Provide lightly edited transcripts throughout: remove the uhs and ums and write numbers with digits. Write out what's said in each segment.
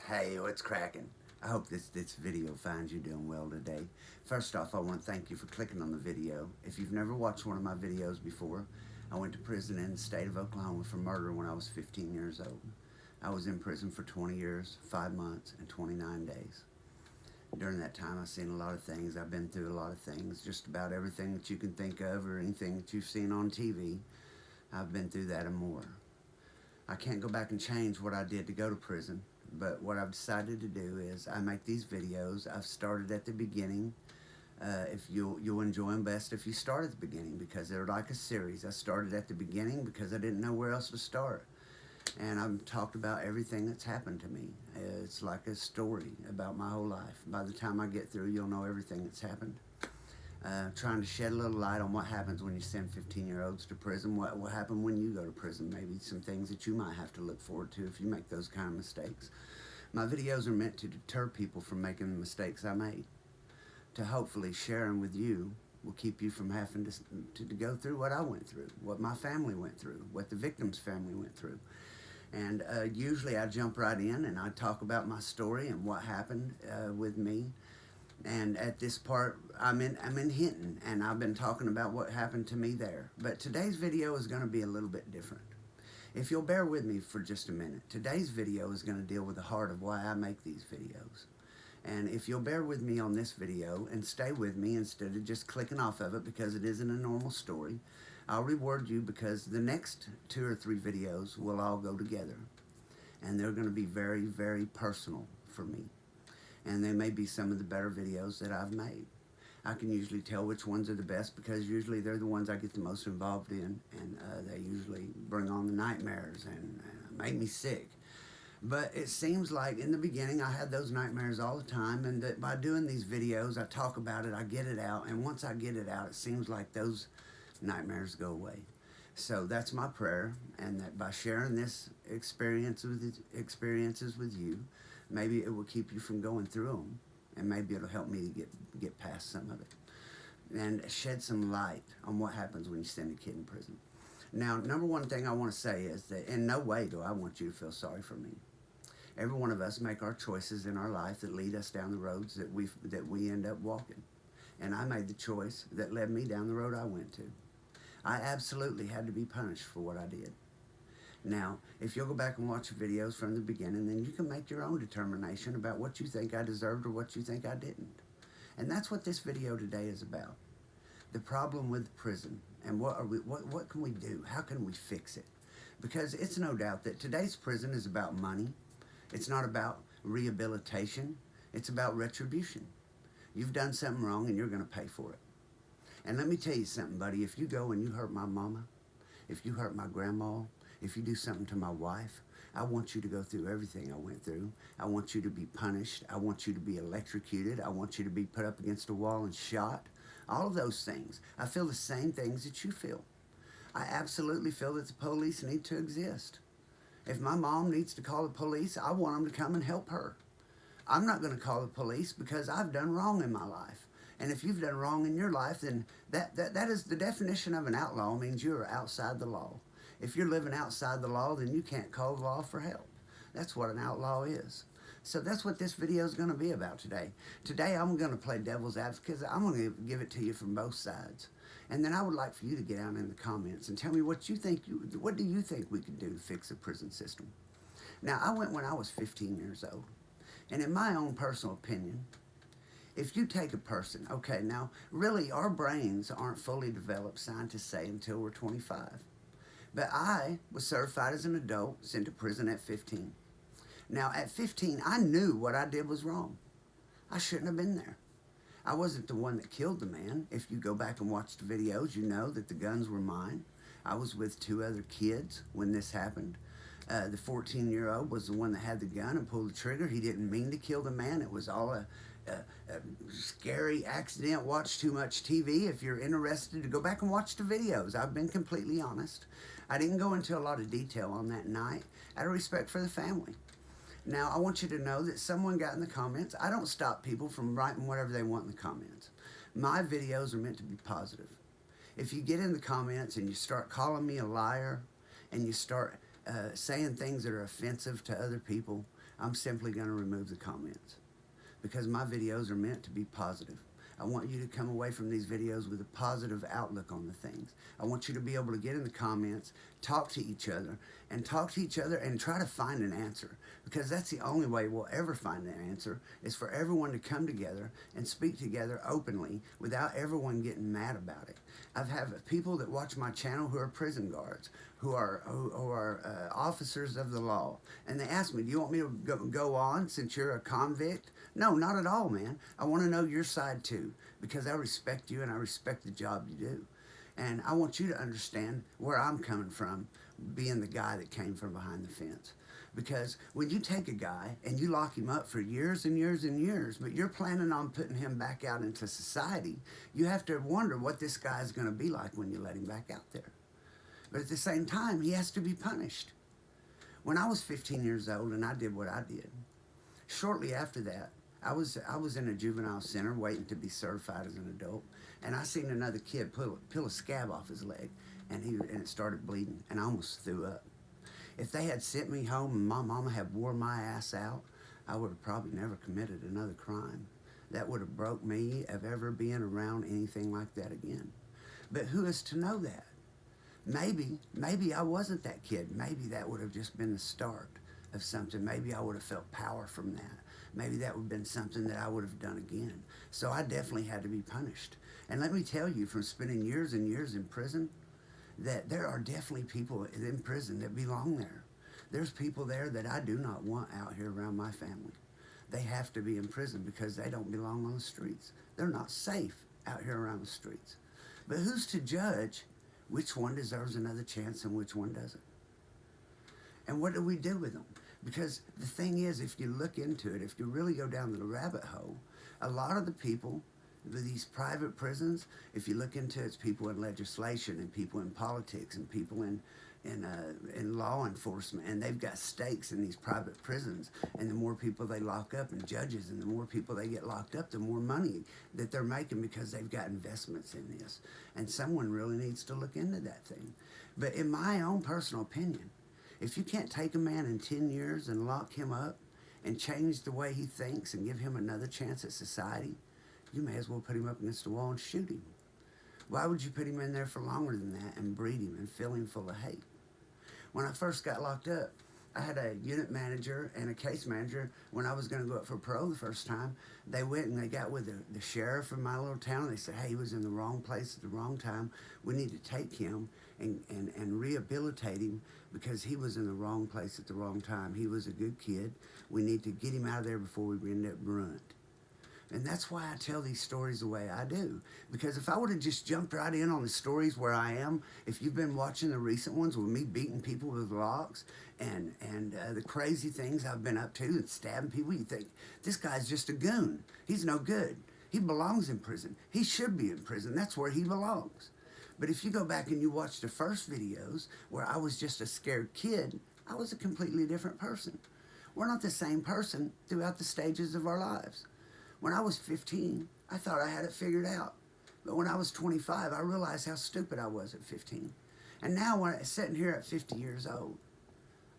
Hey, what's cracking? I hope this video finds you doing well today. First off, I want to thank you for clicking on the video. If you've never watched one of my videos before, I went to prison in the state of Oklahoma for murder when I was 15 years old. I was in prison for 20 years, 5 months, and 29 days. During that time, I've seen a lot of things. I've been through a lot of things, just about everything that you can think of or anything that you've seen on TV. I've been through that and more. I can't go back and change what I did to go to prison, but what I've decided to do is I make these videos. I've started at the beginning. If you'll enjoy them best if you start at the beginning, because they're like a series. I started at the beginning because I didn't know where else to start, and I've talked about everything that's happened to me. It's like a story about my whole life. By the time I get through, you'll know everything that's happened. Trying to shed a little light on what happens when you send 15-year-olds to prison, what will happen when you go to prison, maybe some things that you might have to look forward to if you make those kind of mistakes. My videos are meant to deter people from making the mistakes I made, to hopefully share them with you will keep you from having to go through what I went through, what my family went through, what the victim's family went through. And usually I jump right in and I talk about my story and what happened with me. And at this part, I'm in Hinton, and I've been talking about what happened to me there. But today's video is going to be a little bit different. If you'll bear with me for just a minute, today's video is going to deal with the heart of why I make these videos. And if you'll bear with me on this video and stay with me instead of just clicking off of it because it isn't a normal story, I'll reward you because the next 2 or 3 videos will all go together. And they're going to be very, very personal for me. And they may be some of the better videos that I've made. I can usually tell which ones are the best because usually they're the ones I get the most involved in, and they usually bring on the nightmares and make me sick. But it seems like in the beginning I had those nightmares all the time, and that by doing these videos I talk about it, I get it out, and once I get it out it seems like those nightmares go away. So that's my prayer, and that by sharing this experiences with you, maybe it will keep you from going through them, and maybe it'll help me to get past some of it and shed some light on what happens when you send a kid in prison. Now, number one thing I want to say is that in no way do I want you to feel sorry for me. Every one of us make our choices in our life that lead us down the roads that we end up walking. And I made the choice that led me down the road I went to. I absolutely had to be punished for what I did. Now, if you'll go back and watch the videos from the beginning, then you can make your own determination about what you think I deserved or what you think I didn't. And that's what this video today is about. The problem with prison, and what can we do? How can we fix it? Because it's no doubt that today's prison is about money. It's not about rehabilitation. It's about retribution. You've done something wrong and you're going to pay for it. And let me tell you something, buddy. If you go and you hurt my mama, if you hurt my grandma, if you do something to my wife, I want you to go through everything I went through. I want you to be punished. I want you to be electrocuted. I want you to be put up against a wall and shot. All of those things. I feel the same things that you feel. I absolutely feel that the police need to exist. If my mom needs to call the police, I want them to come and help her. I'm not going to call the police because I've done wrong in my life. And if you've done wrong in your life, then that is the definition of an outlaw, means you are outside the law. If you're living outside the law, then you can't call the law for help. That's what an outlaw is. So that's what this video is going to be about today. Today I'm going to play devil's advocate. I'm going to give it to you from both sides. And then I would like for you to get down in the comments and tell me what you think. What do you think we can do to fix the prison system? Now, I went when I was 15 years old. And in my own personal opinion, if you take a person, okay, now really our brains aren't fully developed, scientists say, until we're 25. But I was certified as an adult, sent to prison at 15. Now, at 15, I knew what I did was wrong. I shouldn't have been there. I wasn't the one that killed the man. If you go back and watch the videos, you know that the guns were mine. I was with 2 other kids when this happened. The 14-year-old was the one that had the gun and pulled the trigger. He didn't mean to kill the man. It was all a scary accident. Watch too much TV. If you're interested to go back and watch the videos, I've been completely honest. I didn't go into a lot of detail on that night out of respect for the family. Now, I want you to know that someone got in the comments. I don't stop people from writing whatever they want in the comments. My videos are meant to be positive. If you get in the comments and you start calling me a liar and you start saying things that are offensive to other people, I'm simply going to remove the comments because my videos are meant to be positive. I want you to come away from these videos with a positive outlook on the things. I want you to be able to get in the comments, talk to each other, and try to find an answer, because that's the only way we'll ever find an answer, is for everyone to come together and speak together openly without everyone getting mad about it. I've had people that watch my channel who are prison guards, who are officers of the law, and they ask me, do you want me to go on since you're a convict? No, not at all, man. I want to know your side too, because I respect you and I respect the job you do. And I want you to understand where I'm coming from, being the guy that came from behind the fence. Because when you take a guy and you lock him up for years and years and years, but you're planning on putting him back out into society, you have to wonder what this guy is going to be like when you let him back out there. But at the same time, he has to be punished. When I was 15 years old and I did what I did, shortly after that, I was in a juvenile center waiting to be certified as an adult, and I seen another kid peel a scab off his leg, and it started bleeding, and I almost threw up. If they had sent me home and my mama had wore my ass out, I would have probably never committed another crime. That would have broke me of ever being around anything like that again. But who is to know that? Maybe I wasn't that kid. Maybe that would have just been the start of something. Maybe I would have felt power from that. Maybe that would have been something that I would have done again. So I definitely had to be punished. And let me tell you, from spending years and years in prison, that there are definitely people in prison that belong there. There's people there that I do not want out here around my family. They have to be in prison because they don't belong on the streets. They're not safe out here around the streets. But who's to judge which one deserves another chance and which one doesn't? And what do we do with them? Because the thing is, if you look into it, if you really go down the rabbit hole, a lot of the people with these private prisons, if you look into it, it's people in legislation and people in politics and people in law enforcement, and they've got stakes in these private prisons. And the more people they lock up, and judges, and the more people they get locked up, the more money that they're making because they've got investments in this. And someone really needs to look into that thing. But in my own personal opinion, if you can't take a man in 10 years and lock him up and change the way he thinks and give him another chance at society, you may as well put him up against the wall and shoot him. Why would you put him in there for longer than that and breed him and fill him full of hate? When I first got locked up, I had a unit manager and a case manager. When I was going to go up for parole the first time, they went and they got with the sheriff in my little town. They said, hey, he was in the wrong place at the wrong time. We need to take him and rehabilitate him because he was in the wrong place at the wrong time. He was a good kid. We need to get him out of there before we end up ruined. And that's why I tell these stories the way I do. Because if I would have just jumped right in on the stories where I am, if you've been watching the recent ones with me beating people with rocks and the crazy things I've been up to and stabbing people, you think, this guy's just a goon. He's no good. He belongs in prison. He should be in prison. That's where he belongs. But if you go back and you watch the first videos where I was just a scared kid, I was a completely different person. We're not the same person throughout the stages of our lives. When I was 15, I thought I had it figured out. But when I was 25, I realized how stupid I was at 15. And now when I'm sitting here at 50 years old,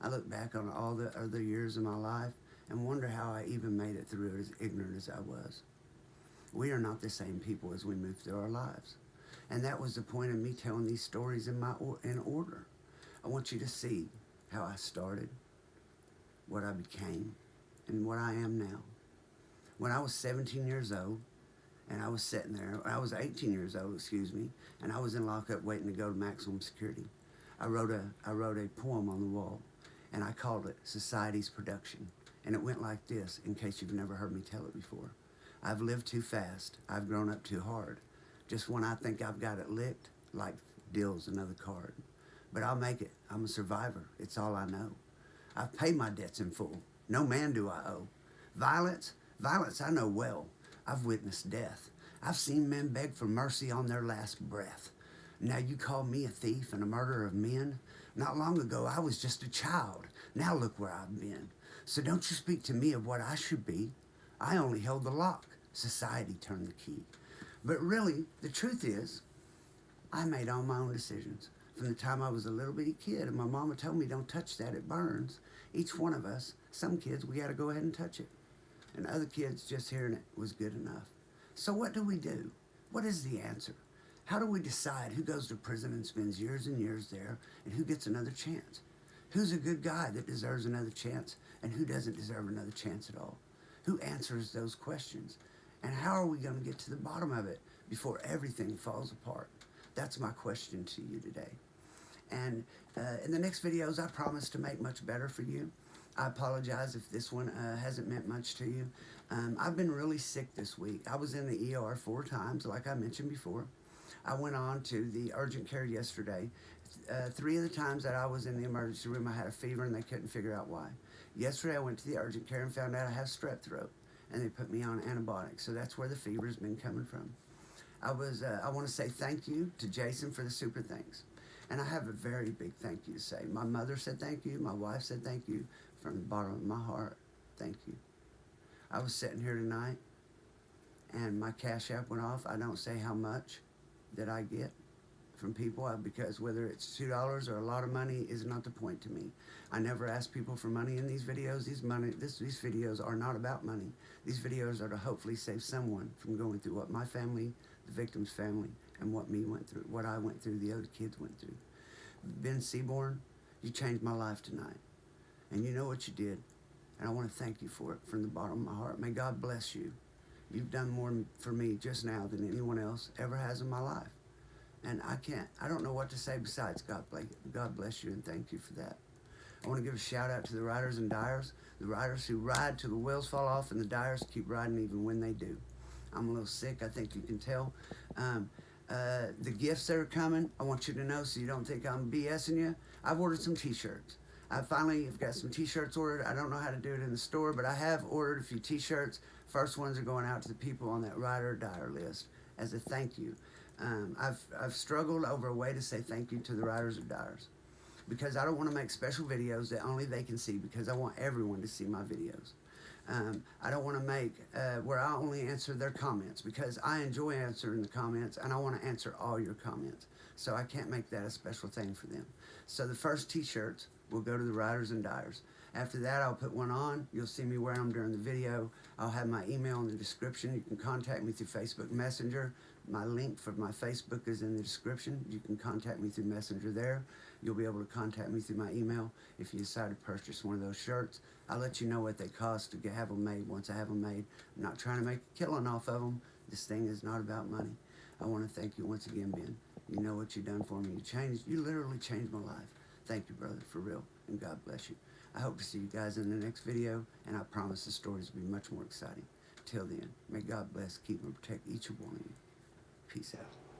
I look back on all the other years of my life and wonder how I even made it through as ignorant as I was. We are not the same people as we move through our lives. And that was the point of me telling these stories in order. I want you to see how I started, what I became, and what I am now. When I was 17 years old, and I was sitting there, I was 18 years old, and I was in lockup waiting to go to maximum security. I wrote a poem on the wall, and I called it Society's Production. And it went like this, in case you've never heard me tell it before. I've lived too fast. I've grown up too hard. Just when I think I've got it licked, life deals another card. But I'll make it. I'm a survivor. It's all I know. I've paid my debts in full. No man do I owe. Violence I know well. I've witnessed death. I've seen men beg for mercy on their last breath. Now you call me a thief and a murderer of men? Not long ago I was just a child. Now look where I've been. So don't you speak to me of what I should be. I only held the lock. Society turned the key. But really, the truth is, I made all my own decisions. from the time I was a little bitty kid, and my mama told me, don't touch that, it burns. Each one of us, some kids, we got to go ahead and touch it. And other kids, just hearing it was good enough. So what do we do? What is the answer? How do we decide who goes to prison and spends years and years there, and who gets another chance? Who's a good guy that deserves another chance, and who doesn't deserve another chance at all? Who answers those questions? And how are we going to get to the bottom of it before everything falls apart? That's my question to you today. And in the next videos, I promise to make much better for you. I apologize if this one hasn't meant much to you. I've been really sick this week. I was in the ER 4 times, like I mentioned before. I went on to the urgent care yesterday. 3 of the times that I was in the emergency room, I had a fever and they couldn't figure out why. Yesterday, I went to the urgent care and found out I have strep throat, and they put me on antibiotics. So that's where the fever's been coming from. I want to say thank you to Jason for the super things. And I have a very big thank you to say. My mother said thank you. My wife said thank you. From the bottom of my heart, thank you. I was sitting here tonight, and my Cash App went off. I don't say how much that I get from people, because whether it's $2 or a lot of money is not the point to me. I never ask people for money in these videos. These videos are not about money. These videos are to hopefully save someone from going through what my family, the victim's family, and what I went through, the other kids went through. Ben Seaborn, you changed my life tonight. And you know what you did. And I want to thank you for it from the bottom of my heart. May God bless you. You've done more for me just now than anyone else ever has in my life. And I don't know what to say besides God bless you and thank you for that. I want to give a shout out to the riders and dyers. The riders who ride till the wheels fall off, and the dyers keep riding even when they do. I'm a little sick, I think you can tell. The gifts that are coming, I want you to know so you don't think I'm BSing you. I've ordered some t-shirts. I finally have got some t-shirts ordered. I don't know how to do it in the store, but I have ordered a few t-shirts. First ones are going out to the people on that rider or dyer list as a thank you. I've struggled over a way to say thank you to the riders or dyers, because I don't want to make special videos that only they can see, because I want everyone to see my videos. I don't want to make where I only answer their comments, because I enjoy answering the comments and I want to answer all your comments. So I can't make that a special thing for them. So the first t-shirts will go to the riders and dyers. After that, I'll put one on. You'll see me wearing them during the video. I'll have my email in the description. You can contact me through Facebook Messenger. My link for my Facebook is in the description. You can contact me through Messenger there. You'll be able to contact me through my email if you decide to purchase one of those shirts. I'll let you know what they cost to have them made once I have them made. I'm not trying to make a killing off of them. This thing is not about money. I want to thank you once again, Ben. You know what you've done for me. You literally changed my life. Thank you, brother, for real, and God bless you. I hope to see you guys in the next video, and I promise the stories will be much more exciting. Till then, may God bless, keep, and protect each one of you. Peace out.